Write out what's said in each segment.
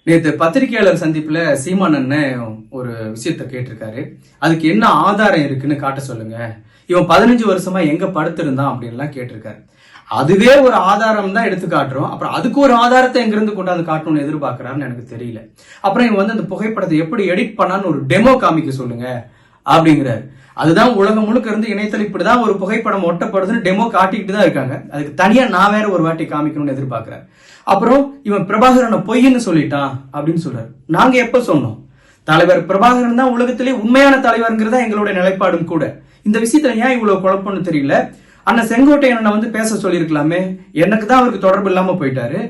நேற்று பத்திரிகையாளர் சந்திப்புல சீமான் அண்ணன் ஒரு விஷயத்த கேட்டிருக்காரு. அதுக்கு என்ன ஆதாரம் இருக்குன்னு காட்ட சொல்லுங்க, இவன் 15 வருஷமா எங்க படுத்திருந்தான் அப்படின்லாம் கேட்டிருக்காரு. அதுவே ஒரு ஆதாரம் தான் எடுத்து காட்டுறோம். அப்புறம் அதுக்கு ஒரு ஆதாரத்தை எங்கிருந்து கொண்டாந்து காட்டணும்னு எதிர்பார்க்கிறாருன்னு எனக்கு தெரியல. அப்புறம் இவன் வந்து அந்த புகைப்படத்தை எப்படி எடிட் பண்ணான்னு ஒரு டெமோ காமிக்க சொல்லுங்க அப்படிங்கிறாரு. அதுதான் உலகம் முழுக்க இருந்து இணையத்தில் இப்படிதான் ஒரு புகைப்படம் ஒட்டப்படுதுன்னு டெமோ காட்டிக்கிட்டு தான் இருக்காங்க. அதுக்கு தனியா நான் வேற ஒரு வாட்டி காமிக்கணும்னு எதிர்பார்க்கிறேன். அப்புறம் இவன் பிரபாகரனை பொய்ன்னு சொல்லிட்டான் அப்படின்னு சொல்றாரு. நாங்க எப்ப சொன்னோம்? தலைவர் பிரபாகரன் தான் உலகத்திலே உண்மையான தலைவர்ங்கிறதா எங்களுடைய நிலைப்பாடும் கூட. இந்த விஷயத்துல ஏன் இவ்வளவு குழப்பம்னு தெரியல. அண்ணன் செங்கோட்டையனை வந்து பேச சொல்லியிருக்கலாமே. எனக்கு தான் அவருக்கு தொடர்பு இல்லாம போயிட்டாரு.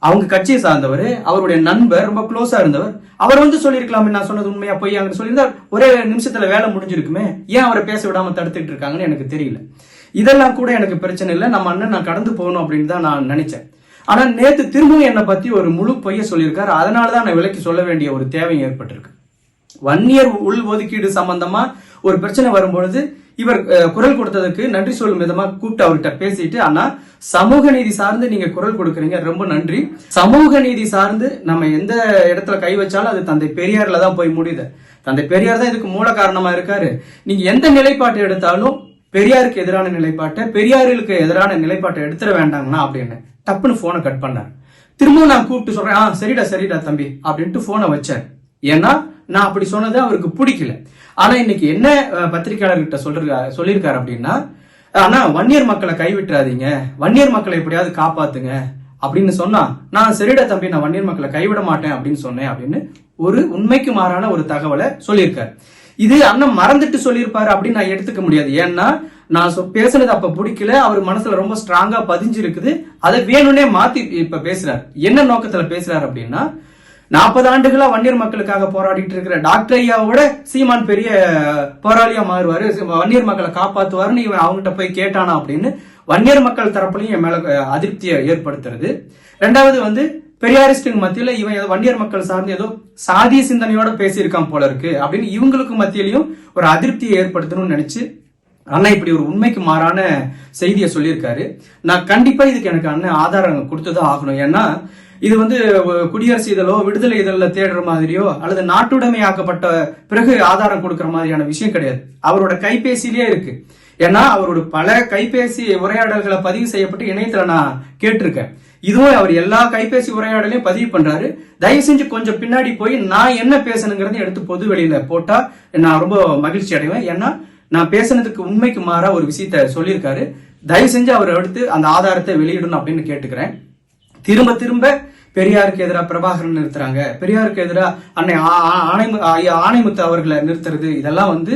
அவங்க கட்சியை சார்ந்தவர், அவருடைய நண்பர், ரொம்ப க்ளோஸா இருந்தவர். அவர் வந்து சொல்லியிருக்கலாமே நான் சொன்னது உண்மையா பொய்யாங்கன்னு சொல்லியிருந்தா ஒரே நிமிஷத்துல வேலை முடிஞ்சிருக்குமே. ஏன் அவரை பேச விடாம தடுத்துட்டு இருக்காங்கன்னு எனக்கு தெரியல. இதெல்லாம் கூட எனக்கு பிரச்சனை இல்லை. நம்ம அண்ணன் நான் கடந்து போகணும் அப்படின்னு தான் நான் நினைச்சேன். ஆனா நேத்து திரும்பவும் என்னை பத்தி ஒரு முழு பொய்ய சொல்லியிருக்காரு. அதனாலதான் நான் விலைக்கு சொல்ல வேண்டிய ஒரு தேவை ஏற்பட்டிருக்கு. வன்னியர் உள் ஒதுக்கீடு சம்பந்தமா ஒரு பிரச்சனை வரும்பொழுது இவர் குரல் கொடுத்ததுக்கு நன்றி சொல்லும் விதமா கூப்பிட்டு அவர்கிட்ட பேசிட்டு, ஆனா சமூக நீதி சார்ந்து நீங்க குரல் கொடுக்கறீங்க, ரொம்ப நன்றி. சமூக நீதி சார்ந்து நம்ம எந்த இடத்துல கை வச்சாலும் அது தந்தை பெரியார்ல தான் போய் முடியுது. தந்தை பெரியார் தான் இதுக்கு மூல காரணமா இருக்காரு. நீங்க எந்த நிலைப்பாட்டை எடுத்தாலும் பெரியாருக்கு எதிரான நிலைப்பாட்டை, பெரியாருக்கு எதிரான நிலைப்பாட்டை எடுத்துட வேண்டாங்கண்ணா அப்படின்னு டப்புன்னு போனை கட் பண்ணார். திரும்பவும் நான் கூப்பிட்டு சொல்றேன், சரிடா தம்பி அப்படின்ட்டு போனை வச்சேன். ஏன்னா நான் அப்படி சொன்னது அவருக்கு பிடிக்கல. ஆனா இன்னைக்கு என்ன பத்திரிகையாளர்கிட்ட சொல்லியிருக்காரு அப்படின்னா, ஆனா வன்னியர் மக்களை கைவிட்டுறாதீங்க, வன்னியர் மக்களை எப்படியாவது காப்பாத்துங்க அப்படின்னு சொன்னா, நான் சரிடா தம்பி நான் வன்னியர் மக்களை கைவிட மாட்டேன் அப்படின்னு சொன்னேன் அப்படின்னு ஒரு உண்மைக்கு மாறான ஒரு தகவலை சொல்லியிருக்காரு. இது அண்ணன் மறந்துட்டு சொல்லியிருப்பாரு அப்படின்னு நான் எடுத்துக்க முடியாது. ஏன்னா நான் பேசுனது அப்ப பிடிக்கல, அவர் மனசுல ரொம்ப ஸ்ட்ராங்கா பதிஞ்சிருக்குது. அதை வேணும்னே மாத்தி இப்ப பேசுறாரு. என்ன நோக்கத்துல பேசுறாரு அப்படின்னா, 40 ஆண்டுகளா வன்னியர் மக்களுக்காக போராடிட்டு இருக்கிற டாக்டர் ஐயாவோட சீமான் பெரிய போராளியா மாறுவாரு, வன்னியர் மக்களை காப்பாத்துவாருன்னு இவன் அவங்ககிட்ட போய் கேட்டானா அப்படின்னு வன்னியர் மக்கள் தரப்புலையும் என் மேல அதிருப்தியை ஏற்படுத்துறது. ரெண்டாவது வந்து பெரியாரிஸ்டுக்கு மத்தியில இவன் வன்னியர் மக்கள் சார்ந்து ஏதோ சாதிய சிந்தனையோட பேசியிருக்கான் போல இருக்கு அப்படின்னு இவங்களுக்கு மத்தியிலையும் ஒரு அதிருப்தியை ஏற்படுத்தணும்னு நினைச்சு அண்ணா இப்படி ஒரு உண்மைக்கு மாறான செய்தியை சொல்லியிருக்காரு. நான் கண்டிப்பா இதுக்கு எனக்கு அண்ணன் ஆதாரம் கொடுத்துதான் ஆகணும். ஏன்னா இது வந்து குடியரசு இதழோ விடுதலை இதழில தேடுற மாதிரியோ அல்லது நாட்டுடைமையாக்கப்பட்ட பிறகு ஆதாரம் கொடுக்கற மாதிரியான விஷயம் கிடையாது. அவரோட கைபேசியிலே இருக்கு. ஏன்னா அவரோட பல கைபேசி உரையாடல்களை பதிவு செய்யப்பட்டு இணையத்துல நான் கேட்டிருக்கேன். இதுவும் அவர் எல்லா கைபேசி உரையாடலையும் பதிவு பண்றாரு. தயவு செஞ்சு கொஞ்சம் பின்னாடி போய் நான் என்ன பேசணுங்கிறத எடுத்து பொது வெளியில போட்டா நான் ரொம்ப மகிழ்ச்சி அடைவேன். ஏன்னா நான் பேசுனதுக்கு உண்மைக்கு மாறா ஒரு விஷயத்த சொல்லியிருக்காரு. தயவு செஞ்சு அவர் எடுத்து அந்த ஆதாரத்தை வெளியிடணும் அப்படின்னு கேட்டுக்கிறேன். திரும்ப திரும்ப பெரியாருக்கு எதிராக பிரபாகரன் நிறுத்துறாங்க, பெரியாருக்கு எதிராக அன்னை ஆணைமுத்து அவர்களை நிறுத்துறது, இதெல்லாம் வந்து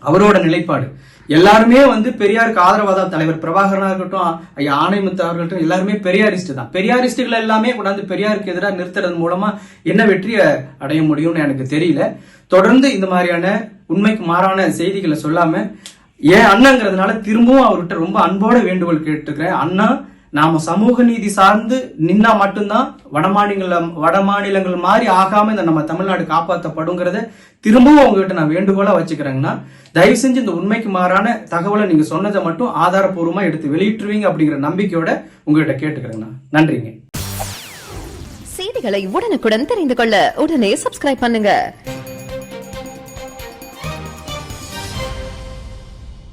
அவரோட நிலைப்பாடு. எல்லாருமே வந்து பெரியாருக்கு ஆதரவாதான். தலைவர் பிரபாகரனா இருக்கட்டும், ஐயா ஆணைமுத்து அவர்கள்ட்டும் எல்லாருமே பெரியாரிஸ்ட் தான். பெரியாரிஸ்டுகள் எல்லாமே கொண்டாந்து பெரியாருக்கு எதிராக நிறுத்துறது மூலமா என்ன வெற்றியை அடைய முடியும்னு எனக்கு தெரியல. தொடர்ந்து இந்த மாதிரியான உண்மைக்கு மாறான செய்திகளை சொல்லாம ஏன் அண்ணங்கிறதுனால திரும்பவும் அவர்கிட்ட ரொம்ப அன்போட வேண்டுகோள் கேட்டுக்கிறேன். அண்ணா, நாம சமூக நீதி சார்ந்து நின்னா மட்டும்தான் வடமாநிலங்கள் மாதிரி ஆகாம இந்த நம்ம தமிழ்நாடு காப்பாற்றப்படுங்கிறத திரும்பவும் உங்ககிட்ட நான் வேண்டுகோளா வச்சுக்கிறேங்கன்னா, தயவு செஞ்சு இந்த உண்மைக்கு மாறான தகவலை நீங்க சொன்னதை மட்டும் ஆதாரப்பூர்வமா எடுத்து வெளியிட்டுருவீங்க அப்படிங்கிற நம்பிக்கையோட உங்ககிட்ட கேட்டுக்கிறேங்கண்ணா. நன்றிங்க. செய்திகளை உடனுக்குடன் தெரிந்து கொள்ள உடனே சப்ஸ்கிரைப் பண்ணுங்க.